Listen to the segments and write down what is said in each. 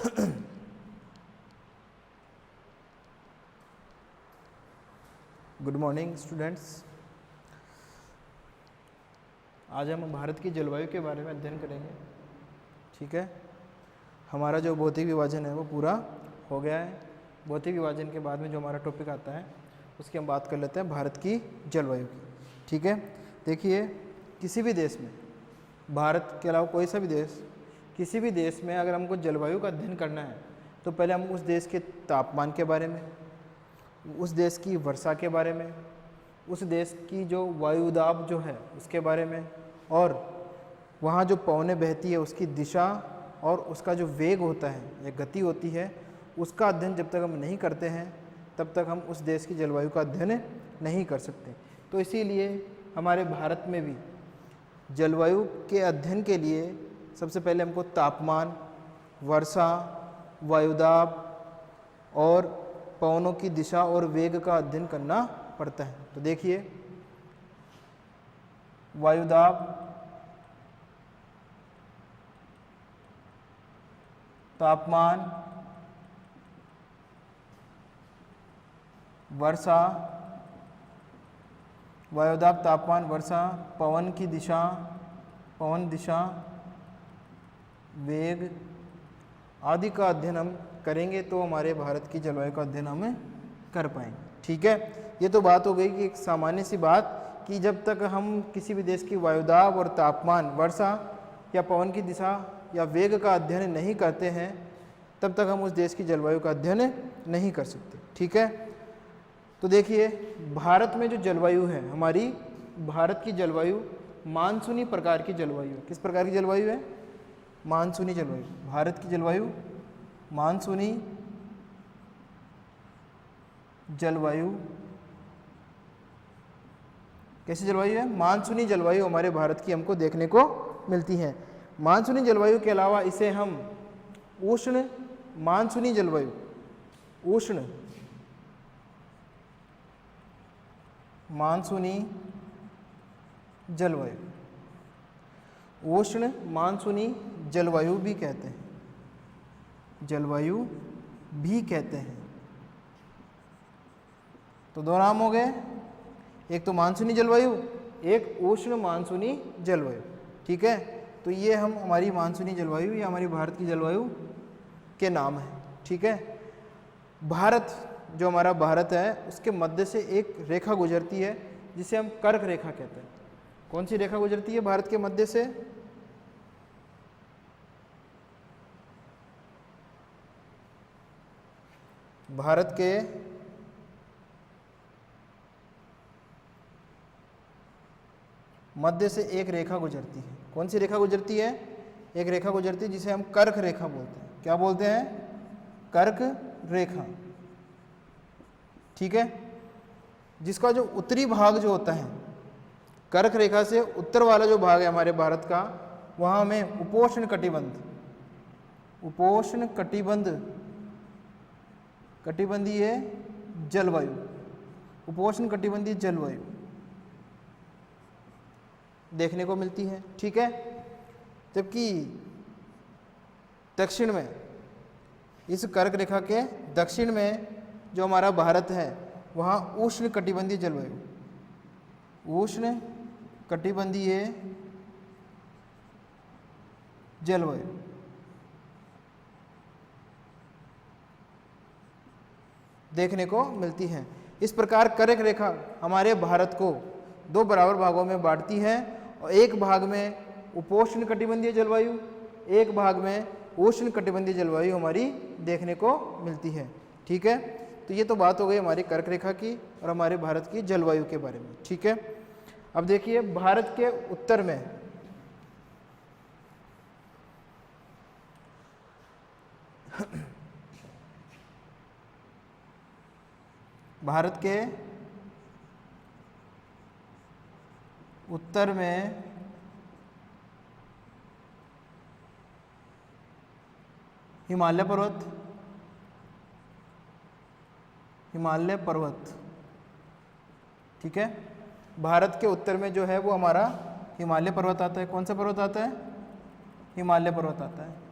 Good morning students. आज हम भारत की जलवायु के बारे में अध्ययन करेंगे। ठीक है, हमारा जो भौतिक विभाजन है वो पूरा हो गया है। भौतिक विभाजन के बाद में जो हमारा टॉपिक आता है उसकी हम बात कर लेते हैं भारत की जलवायु की। ठीक है, देखिए किसी भी देश में, भारत के अलावा कोई सा भी देश, किसी भी देश में अगर हमको जलवायु का अध्ययन करना है तो पहले हम उस देश के तापमान के बारे में, उस देश की वर्षा के बारे में, उस देश की जो वायुदाब जो है उसके बारे में, और वहाँ जो पवनें बहती है उसकी दिशा और उसका जो वेग होता है या गति होती है, उसका अध्ययन जब तक हम नहीं करते हैं तब तक हम उस देश की जलवायु का अध्ययन नहीं कर सकते। तो इसीलिए हमारे भारत में भी जलवायु के अध्ययन के लिए सबसे पहले हमको तापमान, वर्षा, वायुदाब और पवनों की दिशा और वेग का अध्ययन करना पड़ता है। तो देखिए, वायुदाब, तापमान, वर्षा, वायुदाब, तापमान, वर्षा, पवन की दिशा, पवन दिशा, वेग आदि का अध्ययन हम करेंगे तो हमारे भारत की जलवायु का अध्ययन हम कर पाएंगे। ठीक है, ये तो बात हो गई कि एक सामान्य सी बात कि जब तक हम किसी भी देश की वायुदाब और तापमान, वर्षा या पवन की दिशा या वेग का अध्ययन नहीं करते हैं तब तक हम उस देश की जलवायु का अध्ययन नहीं कर सकते। ठीक है, तो देखिए भारत में जो जलवायु है, हमारी भारत की जलवायु मानसूनी प्रकार की जलवायु है। किस प्रकार की जलवायु है? मानसूनी जलवायु। भारत की जलवायु मानसूनी जलवायु। कैसी जलवायु है? मानसूनी जलवायु हमारे भारत की हमको देखने को मिलती है। मानसूनी जलवायु के अलावा इसे हम उष्ण मानसूनी जलवायु, उष्ण मानसूनी जलवायु, उष्ण मानसूनी जलवायु भी कहते हैं, जलवायु भी कहते हैं। तो दो नाम हो गए, एक तो मानसूनी जलवायु, एक उष्ण मानसूनी जलवायु। ठीक है, तो ये हम हमारी मानसूनी जलवायु या हमारी भारत की जलवायु के नाम है। ठीक है, भारत, जो हमारा भारत है उसके मध्य से एक रेखा गुजरती है जिसे हम कर्क रेखा कहते हैं। कौन सी रेखा गुजरती है भारत के मध्य से? भारत के मध्य से एक रेखा गुजरती है। कौन सी रेखा गुजरती है? एक रेखा गुजरती है जिसे हम कर्क रेखा बोलते हैं। क्या बोलते हैं? कर्क रेखा। ठीक है, जिसका जो उत्तरी भाग जो होता है, कर्क रेखा से उत्तर वाला जो भाग है हमारे भारत का, वहाँ में उपोष्ण कटिबंध, उपोष्ण कटिबंध, कटिबंधीय जलवायु, उपोष्ण कटिबंधीय जलवायु देखने को मिलती है। ठीक है, जबकि दक्षिण में, इस कर्क रेखा के दक्षिण में जो हमारा भारत है वहाँ उष्ण कटिबंधीय जलवायु, उष्ण कटिबंधीय जलवायु देखने को मिलती है। इस प्रकार कर्क रेखा हमारे भारत को दो बराबर भागों में बांटती है, और एक भाग में उपोष्ण कटिबंधीय जलवायु, एक भाग में उष्ण कटिबंधीय जलवायु हमारी देखने को मिलती है। ठीक है, तो ये तो बात हो गई हमारी कर्क रेखा की और हमारे भारत की जलवायु के बारे में। ठीक है, अब देखिए भारत के उत्तर में भारत के उत्तर में हिमालय पर्वत, हिमालय पर्वत। ठीक है, भारत के उत्तर में जो है वो हमारा हिमालय पर्वत आता है। कौन सा पर्वत आता है? हिमालय पर्वत आता है।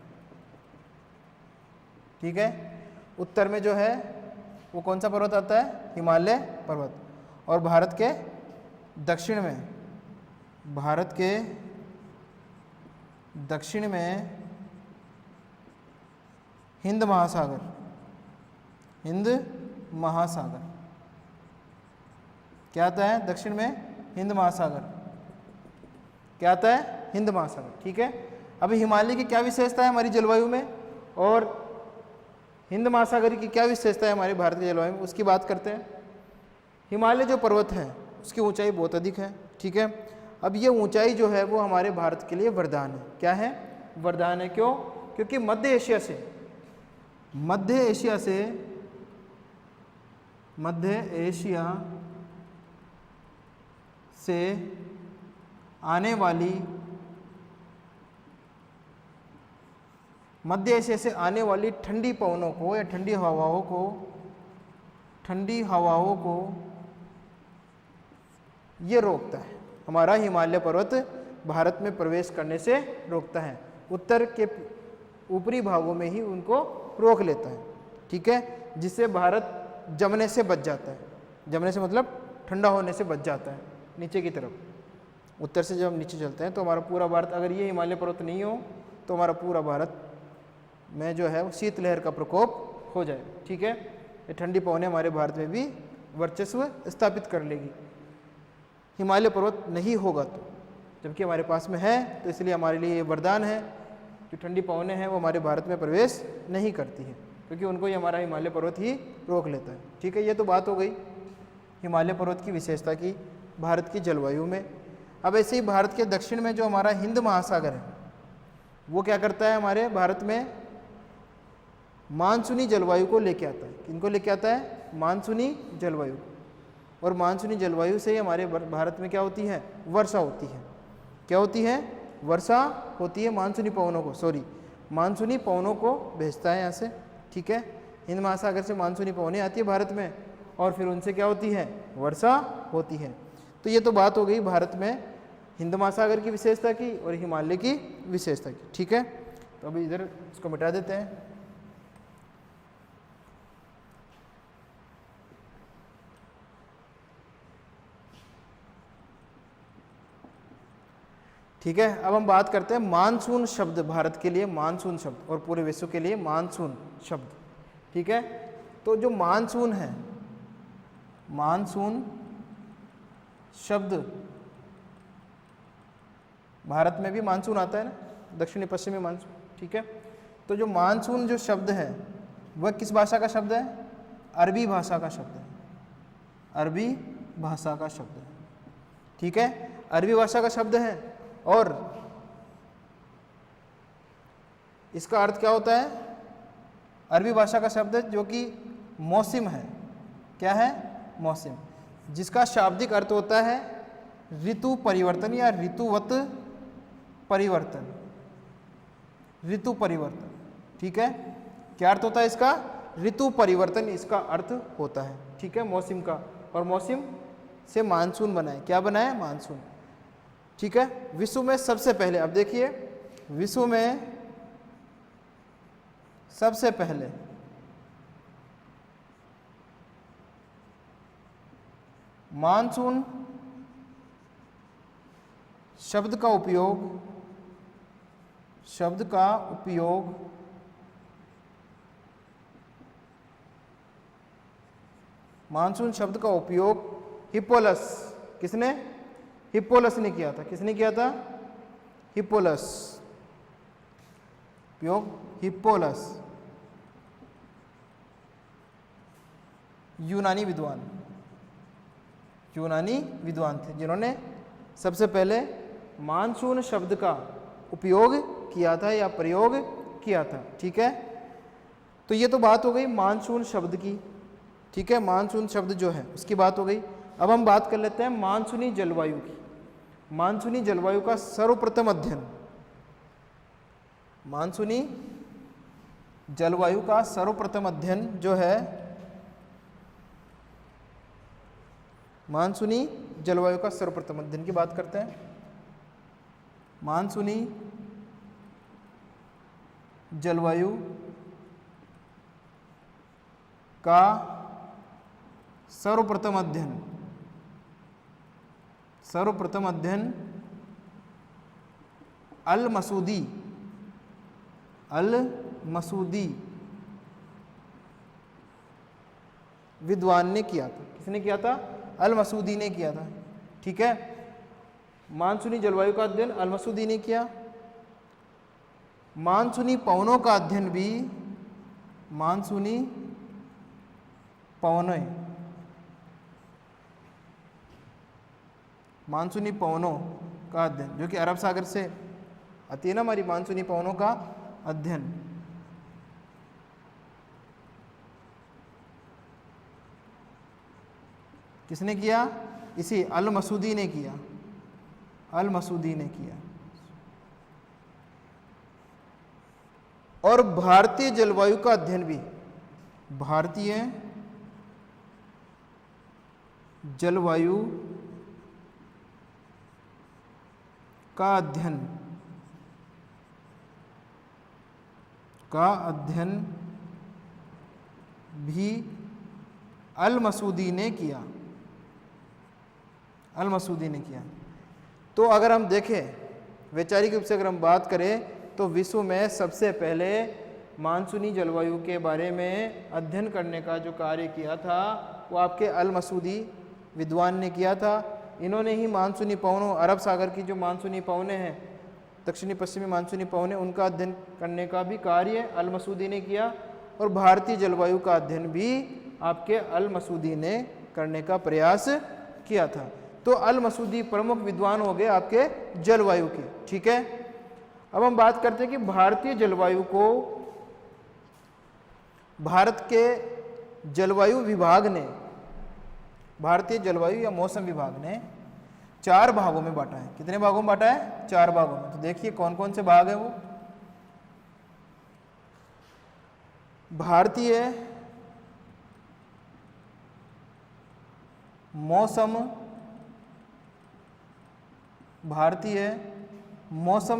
ठीक है। उत्तर में जो है वो कौन सा पर्वत आता है? हिमालय पर्वत। और भारत के दक्षिण में, भारत के दक्षिण में हिंद महासागर, हिंद महासागर क्या आता है? दक्षिण में हिंद महासागर क्या आता है? हिंद महासागर। ठीक है। अभी हिमालय की क्या विशेषता है हमारी जलवायु में, और हिंद महासागर की क्या विशेषता है हमारे भारत की जलवायु में, उसकी बात करते हैं। हिमालय जो पर्वत है उसकी ऊंचाई बहुत अधिक है। ठीक है। अब ये ऊंचाई जो है वो हमारे भारत के लिए वरदान है। क्या है? वरदान है। क्यों? क्योंकि मध्य एशिया से आने वाली ठंडी पवनों को या ठंडी हवाओं को ये रोकता है। हमारा हिमालय पर्वत भारत में प्रवेश करने से रोकता है, उत्तर के ऊपरी भागों में ही उनको रोक लेता है। ठीक है। जिससे भारत जमने से बच जाता है। जमने से मतलब ठंडा होने से बच जाता है नीचे की तरफ। उत्तर से जब हम नीचे चलते हैं तो हमारा पूरा भारत, अगर ये हिमालय पर्वत नहीं हो तो हमारा पूरा भारत में जो है वो शीतलहर का प्रकोप हो जाए। ठीक है। ये ठंडी पवनें हमारे भारत में भी वर्चस्व स्थापित कर लेगी। हिमालय पर्वत नहीं होगा तो, जबकि हमारे पास में है, तो इसलिए हमारे लिए ये वरदान है। जो ठंडी पवनें हैं वो हमारे भारत में प्रवेश नहीं करती हैं, क्योंकि उनको ये हमारा हिमालय पर्वत ही रोक लेता है। ठीक है। ये तो बात हो गई हिमालय पर्वत की विशेषता की भारत की जलवायु में। अब ऐसे ही भारत के दक्षिण में जो हमारा हिंद महासागर है वो क्या करता है? हमारे भारत में मानसूनी जलवायु को लेके आता है। किनको लेके आता है? मानसूनी जलवायु। और मानसूनी जलवायु से ही हमारे भारत में क्या होती है? वर्षा होती है। क्या होती है? वर्षा होती है। मानसूनी पवनों को भेजता है यहाँ से। ठीक है। हिंद महासागर से मानसूनी पवनें आती है भारत में, और फिर उनसे क्या होती है? वर्षा होती है। तो ये तो बात हो गई भारत में हिंद महासागर की विशेषता की और हिमालय की विशेषता की। ठीक है। तो अभी इधर इसको मिटा देते हैं। ठीक है। अब हम बात करते हैं मानसून शब्द, भारत के लिए मानसून शब्द और पूरे विश्व के लिए मानसून शब्द। ठीक है। तो जो मानसून है, मानसून शब्द, भारत में भी मानसून आता है ना, दक्षिणी पश्चिमी मानसून। ठीक है। तो जो मानसून जो शब्द है वह किस भाषा का शब्द है? अरबी भाषा का शब्द है। अरबी भाषा का शब्द है। ठीक है। अरबी भाषा का शब्द है और इसका अर्थ क्या होता है? अरबी भाषा का शब्द है जो कि मौसम है। क्या है? मौसम, जिसका शाब्दिक अर्थ होता है ऋतु परिवर्तन या ऋतुवत परिवर्तन। ऋतु परिवर्तन। ठीक है। क्या अर्थ होता है इसका? ऋतु परिवर्तन इसका अर्थ होता है। ठीक है। मौसम का, और मौसम से मानसून बना है। क्या बना है? मानसून। ठीक है। विश्व में सबसे पहले, अब देखिए, विश्व में सबसे पहले मानसून शब्द का उपयोग मानसून शब्द का उपयोग हिप्पोलस, किसने? हिप्पोलस ने किया था। किसने किया था? हिप्पोलस। उपयोग हिप्पोलस, यूनानी विद्वान थे जिन्होंने सबसे पहले मानसून शब्द का उपयोग किया था या प्रयोग किया था। ठीक है। तो ये तो बात हो गई मानसून शब्द की। ठीक है। मानसून शब्द जो है उसकी बात हो गई। अब हम बात कर लेते हैं मानसूनी जलवायु की। मानसूनी जलवायु का सर्वप्रथम अध्ययन, मानसूनी जलवायु का सर्वप्रथम अध्ययन जो है, मानसूनी जलवायु का सर्वप्रथम अध्ययन की बात करते हैं। मानसूनी जलवायु का सर्वप्रथम अध्ययन अल मसूदी विद्वान ने किया था। किसने किया था? अल मसूदी ने किया था। ठीक है, मानसूनी जलवायु का अध्ययन अल मसूदी ने किया। मानसूनी पवनों का अध्ययन भी मानसूनी पवनों का अध्ययन, जो कि अरब सागर से आती है ना हमारी मानसूनी पवनों का अध्ययन, किसने किया? इसी अल मसूदी ने किया। और भारतीय जलवायु का अध्ययन भी, भारतीय जलवायु का अध्ययन भी अल मसूदी ने किया। तो अगर हम देखें वैचारिक रूप से अगर हम बात करें तो विश्व में सबसे पहले मानसूनी जलवायु के बारे में अध्ययन करने का जो कार्य किया था वो आपके अल मसूदी विद्वान ने किया था। इन्होंने ही मानसूनी पवनों, अरब सागर की जो मानसूनी पवनें हैं, दक्षिणी पश्चिमी मानसूनी पवनें, उनका अध्ययन करने का भी कार्य अल मसूदी ने किया। और भारतीय जलवायु का अध्ययन भी आपके अल मसूदी ने करने का प्रयास किया था। तो अल मसूदी प्रमुख विद्वान हो गए आपके जलवायु के। ठीक है, अब हम बात करते हैं कि भारतीय जलवायु को भारत के जलवायु विभाग ने, भारतीय जलवायु या मौसम विभाग ने 4 भागों में बांटा है। कितने भागों में बांटा है? 4 भागों में। तो देखिए कौन कौन से भाग है वो। भारतीय मौसम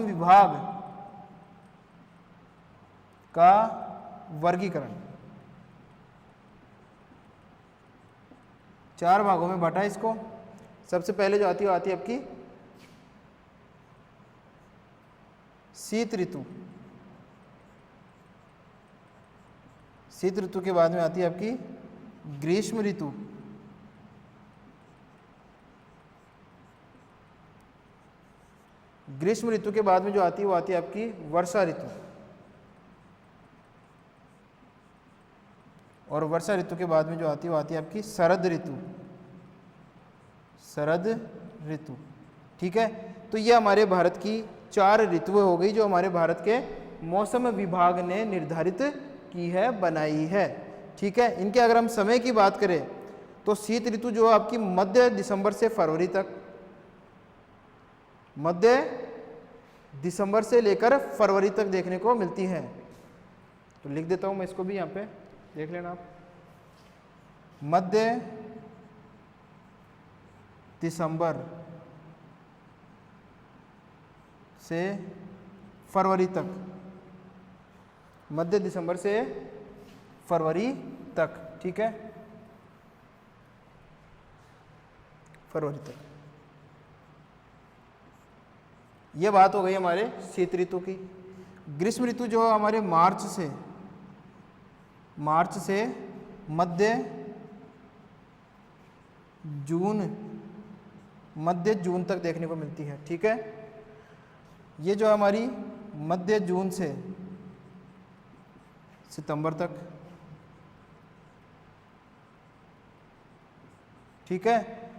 विभाग का वर्गीकरण 4 भागों में बांटा है इसको। सबसे पहले जो आती है आपकी शीत ऋतु। शीत ऋतु के बाद में आती है आपकी ग्रीष्म ऋतु। ग्रीष्म ऋतु के बाद में जो आती है वो आती है आपकी वर्षा ऋतु। और वर्षा ऋतु के बाद में जो आती है वो आती है आपकी शरद ऋतु। ठीक है, तो ये हमारे भारत की 4 ऋतुएं हो गई जो हमारे भारत के मौसम विभाग ने निर्धारित की है, बनाई है। ठीक है, इनके अगर हम समय की बात करें तो शीत ऋतु जो आपकी मध्य दिसंबर से फरवरी तक, मध्य दिसंबर से लेकर फरवरी तक देखने को मिलती है। तो लिख देता हूं मैं इसको भी, यहां पे देख लेना आप। मध्य दिसंबर से फरवरी तक, मध्य दिसंबर से फरवरी तक। ठीक है, फरवरी तक। ये बात हो गई हमारे शीत ऋतु की। ग्रीष्म ऋतु जो हमारे मार्च से मध्य जून तक देखने को मिलती है। ठीक है, ये जो हमारी मध्य जून से सितंबर तक। ठीक है,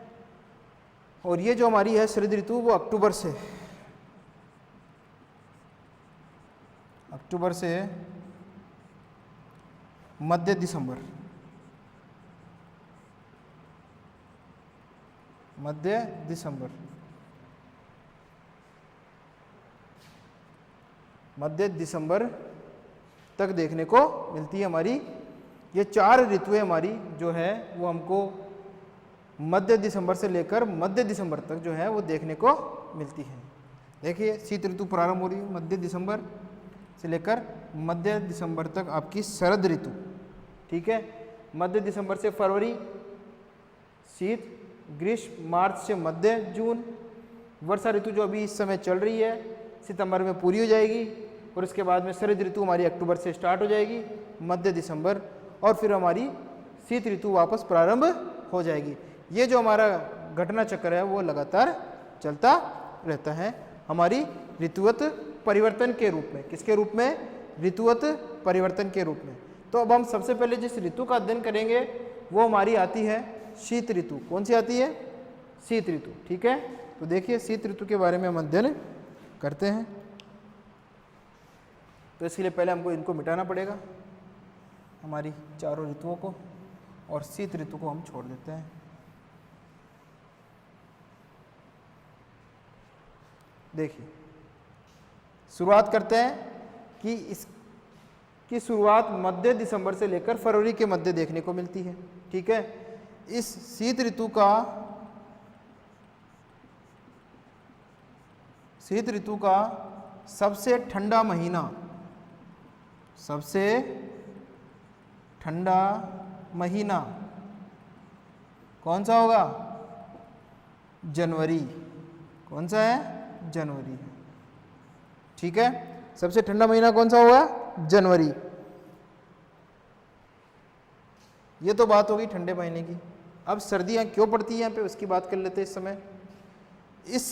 और ये जो हमारी है शरद ऋतु वो अक्टूबर से मध्य दिसंबर, मध्य दिसंबर तक देखने को मिलती है हमारी। ये 4 ऋतुएं हमारी जो है वो हमको मध्य दिसंबर से लेकर मध्य दिसंबर तक जो है वो देखने को मिलती है। देखिए शीत ऋतु प्रारंभ हो रही है मध्य दिसंबर से लेकर मध्य दिसंबर तक आपकी शरद ऋतु। ठीक है, मध्य दिसंबर से फरवरी शीत, ग्रीष्म मार्च से मध्य जून, वर्षा ऋतु जो अभी इस समय चल रही है सितंबर में पूरी हो जाएगी, और इसके बाद में शरद ऋतु हमारी अक्टूबर से स्टार्ट हो जाएगी मध्य दिसंबर, और फिर हमारी शीत ऋतु वापस प्रारंभ हो जाएगी। ये जो हमारा घटना चक्र है वो लगातार चलता रहता है हमारी ऋतुवत परिवर्तन के रूप में। किसके रूप में? ऋतुवत परिवर्तन के रूप में। तो अब हम सबसे पहले जिस ऋतु का अध्ययन करेंगे वो हमारी आती है शीत ऋतु। कौन सी आती है? शीत ऋतु। ठीक है, तो देखिए शीत ऋतु के बारे में हम अध्ययन करते हैं। तो इसके लिए पहले हमको इनको मिटाना पड़ेगा, हमारी चारों ऋतुओं को, और शीत ऋतु को हम छोड़ देते हैं। देखिए शुरुआत करते हैं कि इसकी शुरुआत मध्य दिसंबर से लेकर फरवरी के मध्य देखने को मिलती है। ठीक है, इस शीत ऋतु का सबसे ठंडा महीना, सबसे ठंडा महीना कौन सा होगा? जनवरी। कौन सा है? जनवरी है। ठीक है, सबसे ठंडा महीना कौन सा होगा? जनवरी। ये तो बात होगी ठंडे महीने की। अब सर्दियां क्यों पड़ती हैं यहाँ पे उसकी बात कर लेते हैं। इस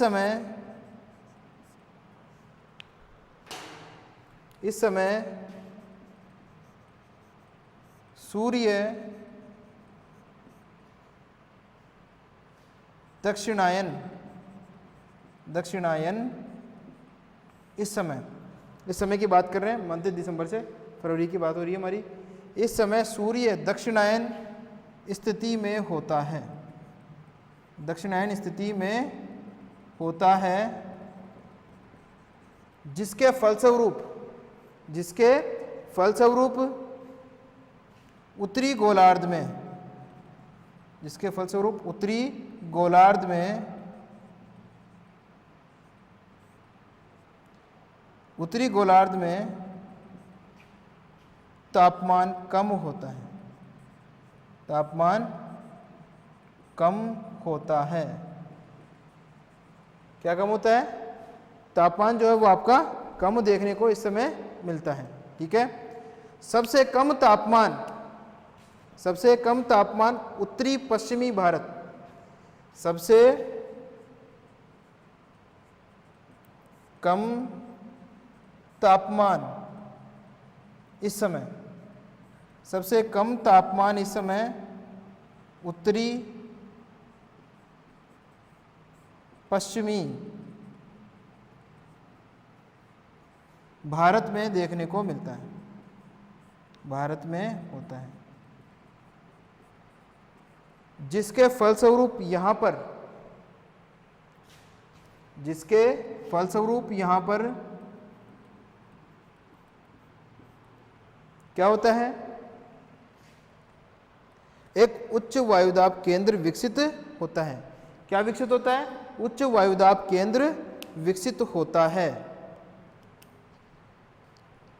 समय सूर्य दक्षिणायन इस समय की बात कर रहे हैं, मध्य दिसंबर से फरवरी की बात हो रही है हमारी। इस समय सूर्य दक्षिणायन स्थिति में होता है, दक्षिणायन स्थिति में होता है, जिसके फलस्वरूप उत्तरी गोलार्ध में तापमान कम होता है, क्या कम होता है? तापमान जो है वो आपका कम देखने को इस समय मिलता है। ठीक है, सबसे कम तापमान उत्तरी पश्चिमी भारत, सबसे कम तापमान इस समय उत्तरी पश्चिमी भारत में देखने को मिलता है, भारत में होता है, जिसके फलस्वरूप यहाँ पर क्या होता है? एक उच्च वायुदाब केंद्र विकसित होता है। क्या विकसित होता है? उच्च वायुदाब केंद्र विकसित होता है।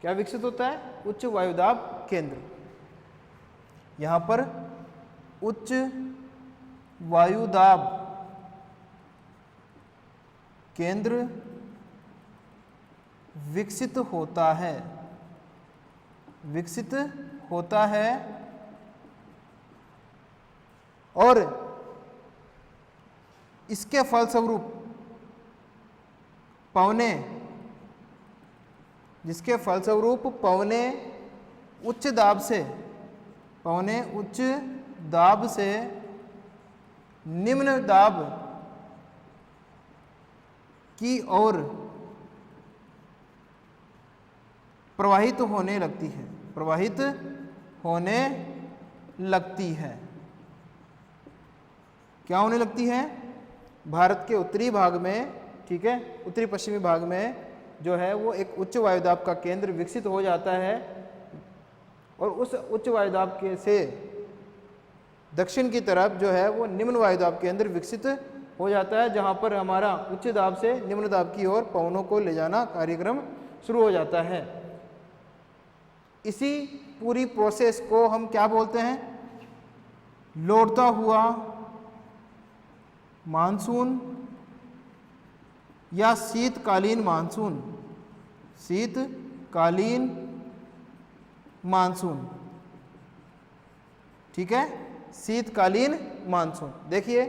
क्या विकसित होता है? उच्च वायुदाब केंद्र। यहां पर उच्च वायुदाब केंद्र विकसित होता है, और इसके फलस्वरूप पवने उच्च दाब से निम्न दाब की ओर प्रवाहित होने लगती है। क्या होने लगती है? भारत के उत्तरी भाग में, ठीक है, उत्तरी पश्चिमी भाग में जो है वो एक उच्च वायुदाब का केंद्र विकसित हो जाता है, और उस उच्च वायुदाब के से दक्षिण की तरफ जो है वो निम्न वायुदाब केंद्र विकसित हो जाता है, जहां पर हमारा उच्च दाब से निम्न दाब की ओर पवनों को ले जाना कार्यक्रम शुरू हो जाता है। इसी पूरी प्रोसेस को हम क्या बोलते हैं? लौटता हुआ मानसून या शीतकालीन मानसून, शीतकालीन मानसून, ठीक है, शीतकालीन मानसून। देखिए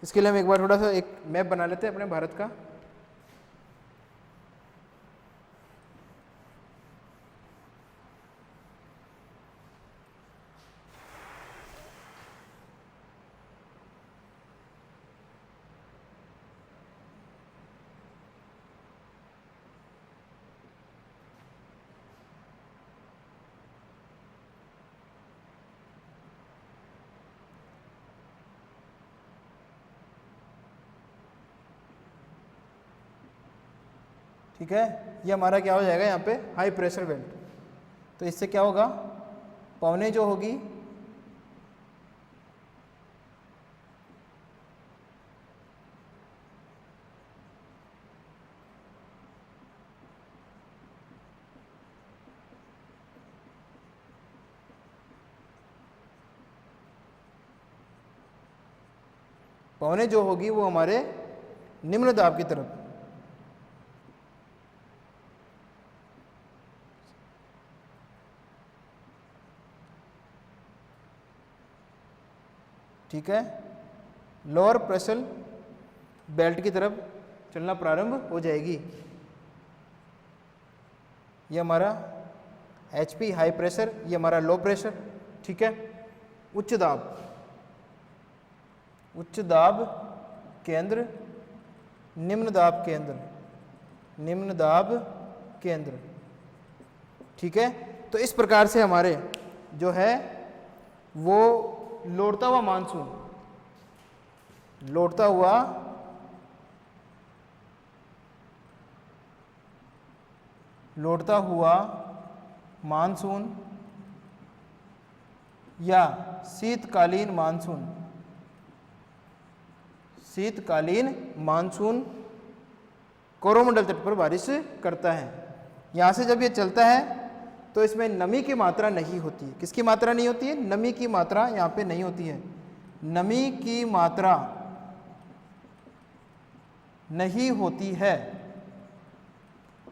इसके लिए हम एक बार थोड़ा सा एक मैप बना लेते हैं अपने भारत का। ठीक है, ये हमारा क्या हो जाएगा यहाँ पे हाई प्रेशर बेल्ट। तो इससे क्या होगा, पवनें जो होगी वो हमारे निम्न दाब की तरफ, ठीक है, लोअर प्रेशर बेल्ट की तरफ चलना प्रारंभ हो जाएगी। ये हमारा HP हाई प्रेशर, ये हमारा लो प्रेशर, ठीक है। उच्च दाब, उच्च दाब केंद्र, निम्न दाब केंद्र, निम्न दाब केंद्र, ठीक है। तो इस प्रकार से हमारे जो है वो लौटता हुआ मानसून, लौटता हुआ मानसून या शीतकालीन मानसून, शीतकालीन मानसून कोरोमंडल तट पर बारिश करता है। यहाँ से जब ये चलता है तो इसमें नमी की मात्रा नहीं होती है। किसकी मात्रा नहीं होती है? नमी की मात्रा यहाँ पे नहीं होती है, नमी की मात्रा नहीं होती है।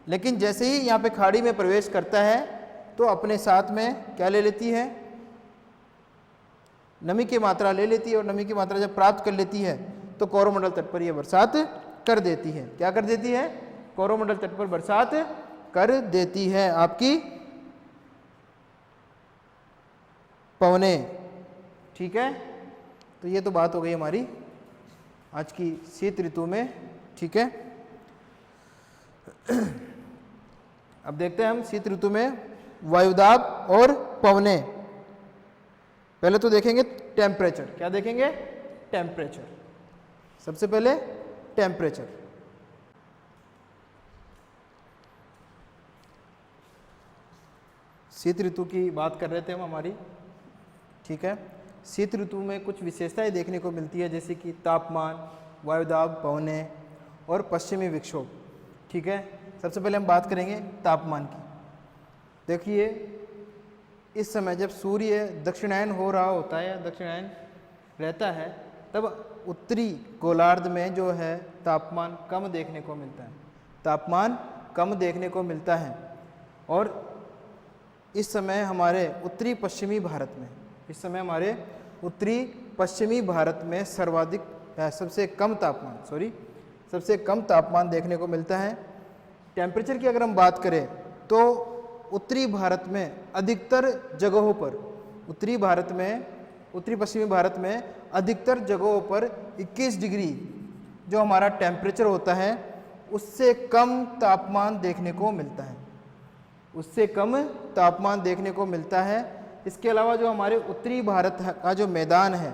लेकिन जैसे ही यहाँ पे खाड़ी में प्रवेश करता है तो अपने साथ में क्या ले लेती है? नमी की मात्रा ले लेती है, और नमी की मात्रा जब प्राप्त कर लेती है तो कोरोमंडल तट पर यह बरसात कर देती है। क्या कर देती है? कोरोमंडल तट पर बरसात कर देती है आपकी पवनें, ठीक है। तो ये तो बात हो गई हमारी आज की शीत ऋतु में, ठीक है। अब देखते हैं हम शीत ऋतु में वायुदाब और पवनें। पहले तो देखेंगे टेम्परेचर। क्या देखेंगे? टेम्परेचर। सबसे पहले टेम्परेचर। शीत ऋतु की बात कर रहे थे हम हमारी, ठीक है। शीत ऋतु में कुछ विशेषताएं देखने को मिलती है, जैसे कि तापमान, वायुदाब, पवनें और पश्चिमी विक्षोभ, ठीक है। सबसे पहले हम बात करेंगे तापमान की। देखिए इस समय जब सूर्य दक्षिणायन हो रहा होता है या दक्षिणायन रहता है, तब उत्तरी गोलार्ध में जो है तापमान कम देखने को मिलता है, तापमान कम देखने को मिलता है। और इस समय हमारे उत्तरी पश्चिमी भारत में, इस समय हमारे उत्तरी पश्चिमी भारत में सबसे कम तापमान देखने को मिलता है। टेम्परेचर की अगर हम बात करें तो उत्तरी भारत में अधिकतर जगहों पर, उत्तरी पश्चिमी भारत में अधिकतर जगहों पर 21 डिग्री जो हमारा टेम्परेचर होता है उससे कम तापमान देखने को मिलता है, उससे कम तापमान देखने को मिलता है। इसके अलावा जो हमारे उत्तरी भारत का जो मैदान है,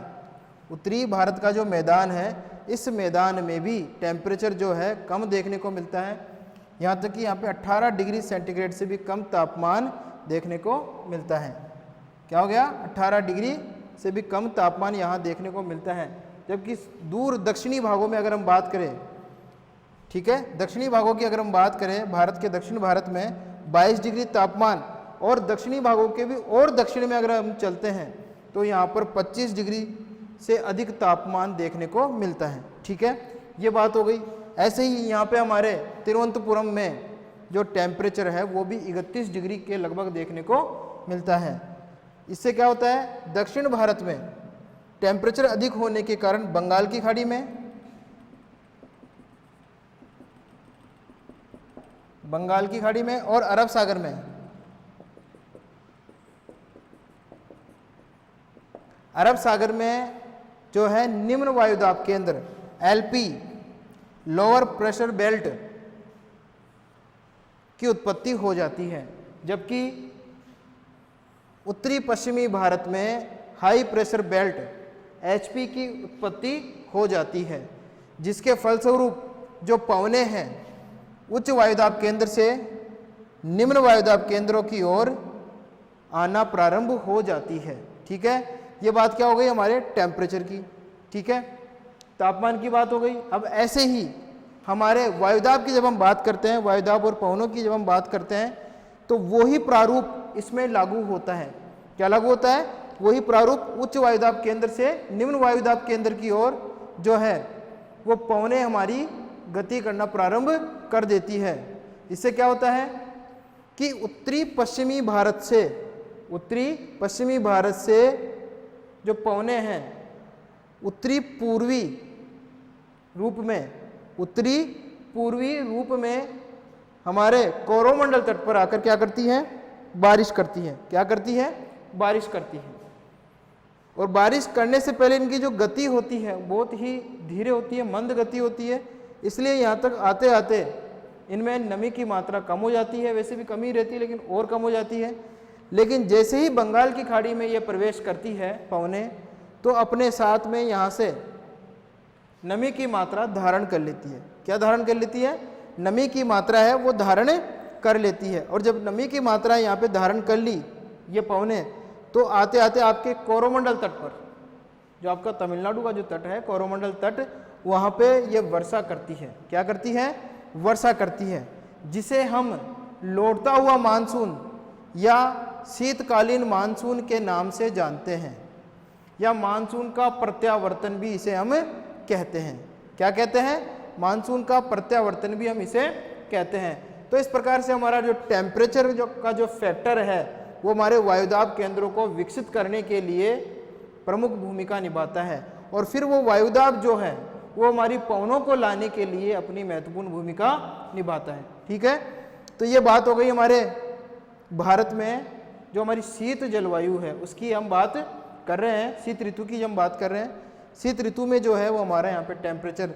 उत्तरी भारत का जो मैदान है, इस मैदान में भी टेम्परेचर जो है कम देखने को मिलता है। यहाँ तक कि यहाँ पे 18 डिग्री सेंटीग्रेड से भी कम तापमान देखने को मिलता है। क्या हो गया? 18 डिग्री से भी कम तापमान यहाँ देखने को मिलता है। जबकि दूर दक्षिणी भागों में अगर हम बात करें, ठीक है, दक्षिणी भागों की अगर हम बात करें, भारत के दक्षिण भारत में 22 डिग्री तापमान, और दक्षिणी भागों के भी और दक्षिण में अगर हम चलते हैं तो यहाँ पर 25 डिग्री से अधिक तापमान देखने को मिलता है। ठीक है, ये बात हो गई। ऐसे ही यहाँ पे हमारे तिरुवनंतपुरम में जो टेम्परेचर है वो भी 31 डिग्री के लगभग देखने को मिलता है। इससे क्या होता है, दक्षिण भारत में टेम्परेचर अधिक होने के कारण बंगाल की खाड़ी में और अरब सागर में जो है निम्न वायुदाब केंद्र एलपी लोअर प्रेशर बेल्ट की उत्पत्ति हो जाती है, जबकि उत्तरी पश्चिमी भारत में हाई प्रेशर बेल्ट एचपी की उत्पत्ति हो जाती है, जिसके फलस्वरूप जो पवने हैं उच्च वायुदाब केंद्र से निम्न वायुदाब केंद्रों की ओर आना प्रारंभ हो जाती है। ठीक है, ये बात क्या हो गई हमारे टेम्परेचर की। ठीक है, तापमान की बात हो गई। अब ऐसे ही हमारे वायुदाब की जब हम बात करते हैं, वायुदाब और पवनों की जब हम बात करते हैं, तो वही प्रारूप इसमें लागू होता है। क्या लागू होता है, वही प्रारूप उच्च वायुदाब केंद्र से निम्न वायुदाब केंद्र की ओर जो है वो पवनें हमारी गति करना प्रारंभ कर देती है। इससे क्या होता है कि उत्तरी पश्चिमी भारत से जो पवनें हैं उत्तरी पूर्वी रूप में हमारे कोरोमंडल तट पर आकर क्या करती हैं, बारिश करती हैं। और बारिश करने से पहले इनकी जो गति होती है बहुत ही धीरे होती है, मंद गति होती है। इसलिए यहाँ तक आते आते इनमें नमी की मात्रा कम हो जाती है, वैसे भी कम ही रहती है लेकिन और कम हो जाती है। लेकिन जैसे ही बंगाल की खाड़ी में ये प्रवेश करती है पवनें, तो अपने साथ में यहाँ से नमी की मात्रा धारण कर लेती है। क्या धारण कर लेती है, नमी की मात्रा है वो धारण कर लेती है। और जब नमी की मात्रा यहाँ पे धारण कर ली ये पवनें, तो आते आते आपके कोरोमंडल तट पर, जो आपका तमिलनाडु का जो तट है कोरोमंडल तट, वहाँ पे ये वर्षा करती है। क्या करती है, वर्षा करती है, जिसे हम लौटता हुआ मानसून या शीतकालीन मानसून के नाम से जानते हैं, या मानसून का प्रत्यावर्तन भी इसे हम कहते हैं। क्या कहते हैं, मानसून का प्रत्यावर्तन भी हम इसे कहते हैं। तो इस प्रकार से हमारा जो टेम्परेचर का जो फैक्टर है वो हमारे वायुदाब केंद्रों को विकसित करने के लिए प्रमुख भूमिका निभाता है, और फिर वो वायुदाब जो है वो हमारी पवनों को लाने के लिए अपनी महत्वपूर्ण भूमिका निभाता है। ठीक है, तो ये बात हो गई हमारे भारत में जो हमारी शीत जलवायु है उसकी हम बात कर रहे हैं, शीत ऋतु की हम बात कर रहे हैं। शीत ऋतु में जो है वो हमारे यहाँ पे टेम्परेचर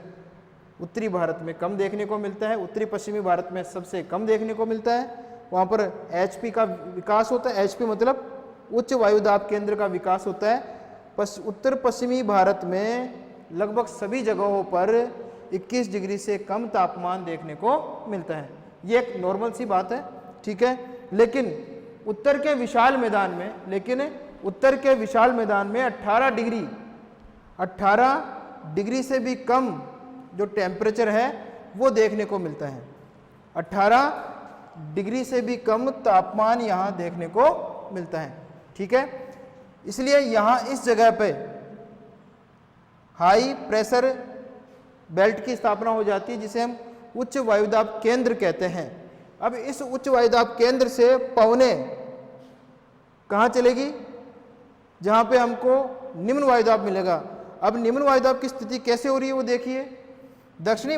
उत्तरी भारत में कम देखने को मिलता है, उत्तरी पश्चिमी भारत में सबसे कम देखने को मिलता है। वहाँ पर एचपी का विकास होता है, एचपी मतलब उच्च वायुदाब केंद्र का विकास होता है। उत्तर पश्चिमी भारत में लगभग सभी जगहों पर 21 डिग्री से कम तापमान देखने को मिलता है। ये एक नॉर्मल सी बात है। ठीक है, लेकिन उत्तर के विशाल मैदान में 18 डिग्री से भी कम जो टेम्परेचर है वो देखने को मिलता है। 18 डिग्री से भी कम तापमान यहाँ देखने को मिलता है। ठीक है, इसलिए यहाँ इस जगह पे हाई प्रेशर बेल्ट की स्थापना हो जाती है, जिसे हम उच्च वायुदाब केंद्र कहते हैं। अब इस उच्च वायुदाब केंद्र से पवनें कहाँ चलेगी, जहाँ पे हमको निम्न वायुदाब मिलेगा। अब निम्न वायुदाब की स्थिति कैसे हो रही है वो देखिए। दक्षिणी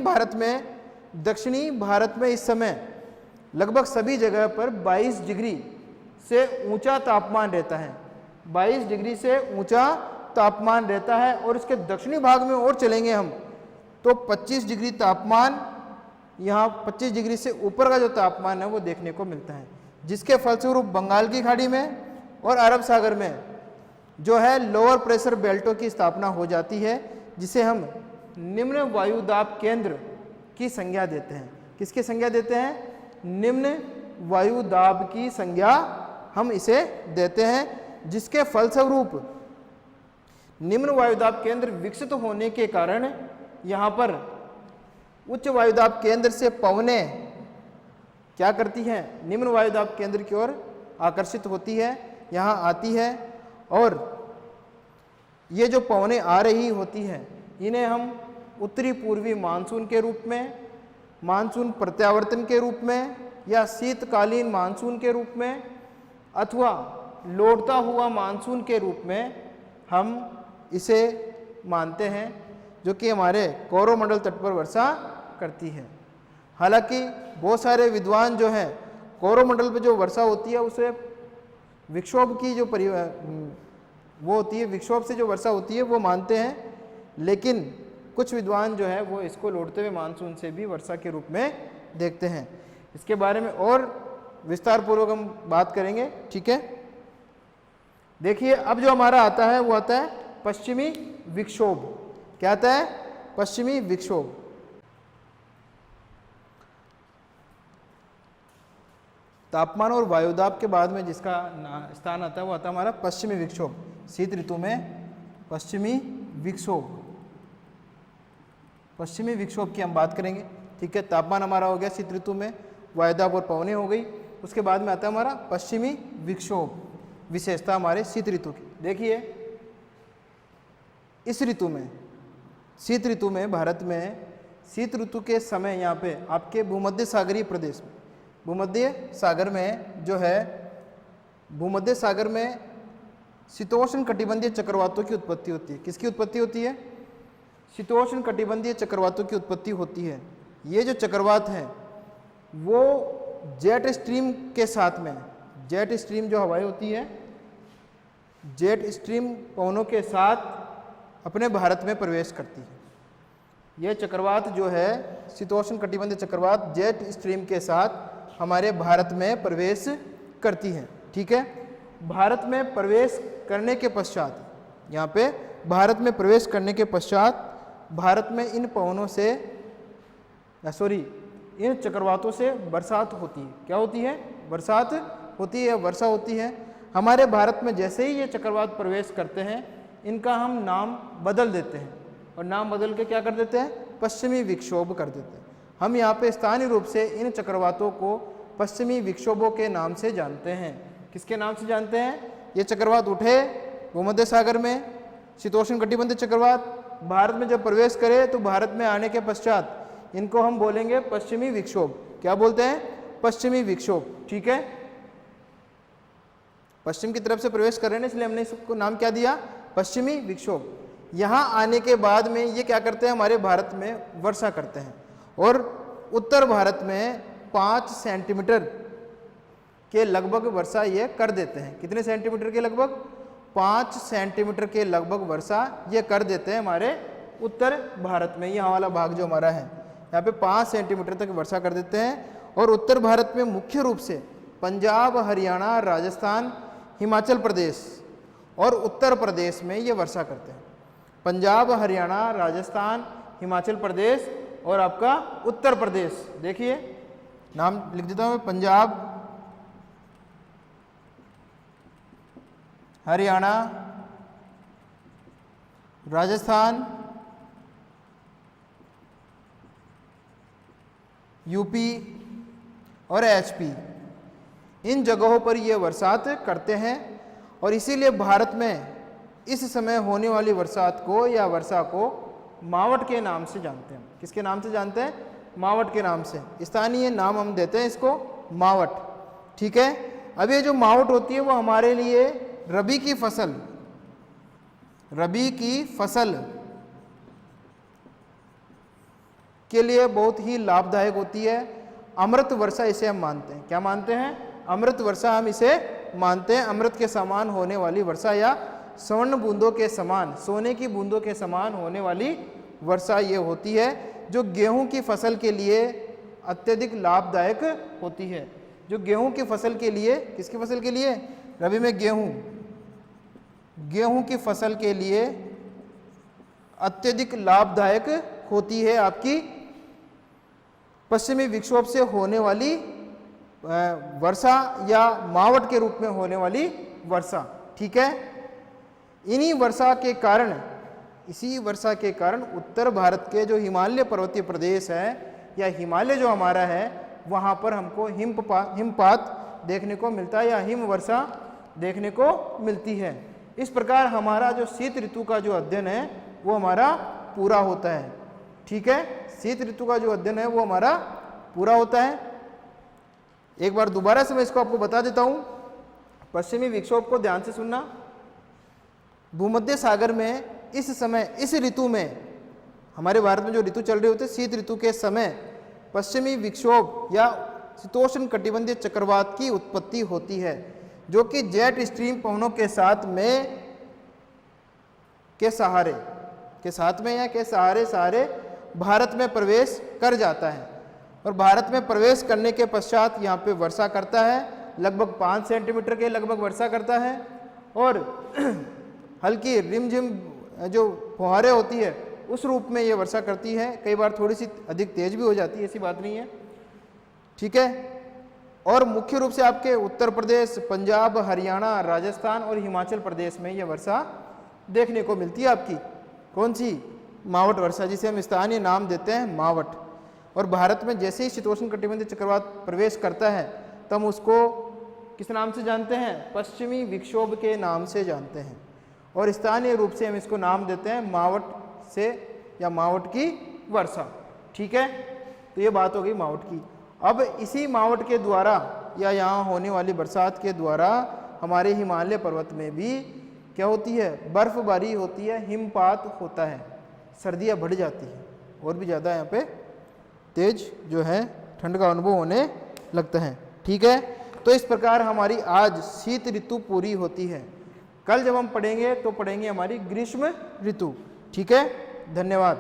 भारत में इस समय लगभग सभी जगह पर 22 डिग्री से ऊंचा तापमान रहता है, 22 डिग्री से ऊंचा तापमान रहता है। और इसके दक्षिणी भाग में और चलेंगे हम तो 25 डिग्री तापमान, यहाँ 25 डिग्री से ऊपर का जो तापमान है वो देखने को मिलता है, जिसके फलस्वरूप बंगाल की खाड़ी में और अरब सागर में जो है लोअर प्रेशर बेल्टों की स्थापना हो जाती है, जिसे हम निम्न वायुदाब केंद्र की संज्ञा देते हैं। किसकी संज्ञा देते हैं, निम्न वायुदाब की संज्ञा हम इसे देते हैं, जिसके फलस्वरूप निम्न वायुदाब केंद्र विकसित होने के कारण यहाँ पर उच्च वायुदाब केंद्र से पवनें क्या करती हैं, निम्न वायुदाब केंद्र की ओर आकर्षित होती है, यहाँ आती है और ये जो पवनें आ रही होती हैं इन्हें हम उत्तरी पूर्वी मानसून के रूप में, मानसून प्रत्यावर्तन के रूप में, या शीतकालीन मानसून के रूप में, अथवा लौटता हुआ मानसून के रूप में हम इसे मानते हैं, जो कि हमारे कोरोमंडल तट पर वर्षा करती है। हालांकि बहुत सारे विद्वान जो हैं कोरोमंडल पर जो वर्षा होती है उसे विक्षोभ की जो वो होती है, विक्षोभ से जो वर्षा होती है वो मानते हैं, लेकिन कुछ विद्वान जो है वो इसको लौटते हुए मानसून से भी वर्षा के रूप में देखते हैं। इसके बारे में और विस्तार पूर्वक हम बात करेंगे, ठीक है। देखिए अब जो हमारा आता है वो आता है पश्चिमी विक्षोभ। क्या आता है? पश्चिमी विक्षोभ। तापमान और वायुदाब के बाद में जिसका स्थान आता है वो आता है हमारा पश्चिमी विक्षोभ। शीत ऋतु में पश्चिमी विक्षोभ, पश्चिमी विक्षोभ की हम बात करेंगे, ठीक है। तापमान हमारा हो गया शीत ऋतु में, वायुदाब और पवनें हो गई, उसके बाद में आता है हमारा पश्चिमी विक्षोभ, विशेषता हमारे शीत ऋतु की। देखिए इस ऋतु में, शीत ऋतु में भारत में शीत ऋतु के समय यहाँ पे आपके भूमध्य सागरीय प्रदेश में, भूमध्य सागर में जो है, भूमध्य सागर में शीतोष्ण कटिबंधीय चक्रवातों की उत्पत्ति होती है। किसकी उत्पत्ति होती है? शीतोष्ण कटिबंधीय चक्रवातों की उत्पत्ति होती है। ये जो चक्रवात है वो जेट स्ट्रीम के साथ में, जेट स्ट्रीम जो हवाएं होती है, जेट स्ट्रीम पवनों के साथ अपने भारत में प्रवेश करती है। यह चक्रवात जो है शीतोष्ण कटिबंधीय चक्रवात जेट स्ट्रीम के साथ हमारे भारत में प्रवेश करती है, ठीक है। भारत में प्रवेश करने के पश्चात, यहाँ पे भारत में प्रवेश करने के पश्चात भारत में इन पवनों से, इन चक्रवातों से बरसात होती है। क्या होती है? बरसात होती है, वर्षा होती है। हमारे भारत में जैसे ही ये चक्रवात प्रवेश करते हैं इनका हम नाम बदल देते हैं, और नाम बदल के क्या कर देते हैं? पश्चिमी विक्षोभ कर देते हैं। हम यहाँ पे स्थानीय रूप से इन चक्रवातों को पश्चिमी विक्षोभों के नाम से जानते हैं। किसके नाम से जानते हैं? ये चक्रवात उठे भूमध्य सागर में, शीतोष्ण कटिबंधीय चक्रवात भारत में जब प्रवेश करे तो भारत में आने के पश्चात इनको हम बोलेंगे पश्चिमी विक्षोभ। क्या बोलते हैं? पश्चिमी विक्षोभ, ठीक है। पश्चिम की तरफ से प्रवेश कर रहे हैं इसलिए हमने इसको नाम क्या दिया? पश्चिमी विक्षोभ। यहाँ आने के बाद में ये क्या करते हैं? हमारे भारत में वर्षा करते हैं, और उत्तर भारत में 5 सेंटीमीटर के लगभग वर्षा ये कर देते हैं। कितने सेंटीमीटर के लगभग? 5 सेंटीमीटर के लगभग वर्षा ये कर देते हैं हमारे उत्तर भारत में। यहाँ वाला भाग जो हमारा है यहाँ पे 5 सेंटीमीटर तक वर्षा कर देते हैं। और उत्तर भारत में मुख्य रूप से पंजाब, हरियाणा, राजस्थान, हिमाचल प्रदेश और उत्तर प्रदेश में ये वर्षा करते हैं। पंजाब, हरियाणा, राजस्थान, हिमाचल प्रदेश और आपका उत्तर प्रदेश। देखिए नाम लिख देता हूँ मैं, पंजाब, हरियाणा, राजस्थान, यूपी और एचपी, इन जगहों पर ये बरसात करते हैं। और इसीलिए भारत में इस समय होने वाली बरसात को या वर्षा को मावट के नाम से जानते हैं। किसके नाम से जानते हैं? मावट के नाम से। स्थानीय नाम हम देते हैं इसको मावट, ठीक है। अब ये जो मावट होती है वो हमारे लिए रबी की फसल, रबी की फसल के लिए बहुत ही लाभदायक होती है। अमृत वर्षा इसे हम मानते हैं। क्या मानते हैं? अमृत वर्षा हम इसे मानते हैं। अमृत के समान होने वाली वर्षा या स्वर्ण बूंदों के समान, सोने की बूंदों के समान होने वाली वर्षा ये होती है, जो गेहूं की फसल के लिए अत्यधिक लाभदायक होती है। जो गेहूं की फसल के लिए, किसकी फसल के लिए? रबी में गेहूं, गेहूं की फसल के लिए अत्यधिक लाभदायक होती है आपकी पश्चिमी विक्षोभ से होने वाली वर्षा या मावट के रूप में होने वाली वर्षा, ठीक है। इन्हीं वर्षा के कारण, इसी वर्षा के कारण उत्तर भारत के जो हिमालय पर्वतीय प्रदेश है या हिमालय जो हमारा है वहाँ पर हमको हिमपात देखने को मिलता है या हिम वर्षा देखने को मिलती है। इस प्रकार हमारा जो शीत ऋतु का जो अध्ययन है वो हमारा पूरा होता है। ठीक है, शीत ऋतु का जो अध्ययन है वो हमारा पूरा होता है। एक बार दोबारा से मैं इसको आपको बता देता हूं। पश्चिमी विक्षोभ को ध्यान से सुनना। भूमध्य सागर में इस समय, इस ऋतु में, हमारे भारत में जो ऋतु चल रहे होते शीत ऋतु के समय पश्चिमी विक्षोभ या शीतोष्ण कटिबंधीय चक्रवात की उत्पत्ति होती है, जो कि जेट स्ट्रीम पवनों के साथ में के सहारे भारत में प्रवेश कर जाता है और भारत में प्रवेश करने के पश्चात यहाँ पे वर्षा करता है, लगभग 5 सेंटीमीटर के लगभग वर्षा करता है और हल्की रिमझिम जो फुहारें होती है उस रूप में ये वर्षा करती है। कई बार थोड़ी सी अधिक तेज भी हो जाती है, ऐसी बात नहीं है। ठीक है, और मुख्य रूप से आपके उत्तर प्रदेश, पंजाब, हरियाणा, राजस्थान और हिमाचल प्रदेश में यह वर्षा देखने को मिलती है। आपकी कौन सी? मावट वर्षा, जिसे हम स्थानीय नाम देते हैं मावट। और भारत में जैसे ही शीतोष्ण कटिबंधीय चक्रवात प्रवेश करता है तब उसको किस नाम से जानते हैं? पश्चिमी विक्षोभ के नाम से जानते हैं और स्थानीय रूप से हम इसको नाम देते हैं मावट से या मावट की वर्षा। ठीक है, तो ये बात हो गई मावट की। अब इसी मावट के द्वारा या यहाँ होने वाली बरसात के द्वारा हमारे हिमालय पर्वत में भी क्या होती है? बर्फबारी होती है, हिमपात होता है, सर्दियाँ बढ़ जाती हैं और भी ज़्यादा यहाँ पे तेज जो है ठंड का अनुभव होने लगता है। ठीक है, तो इस प्रकार हमारी आज शीत ऋतु पूरी होती है। कल जब हम पढ़ेंगे तो पढ़ेंगे हमारी ग्रीष्म ऋतु। ठीक है, धन्यवाद।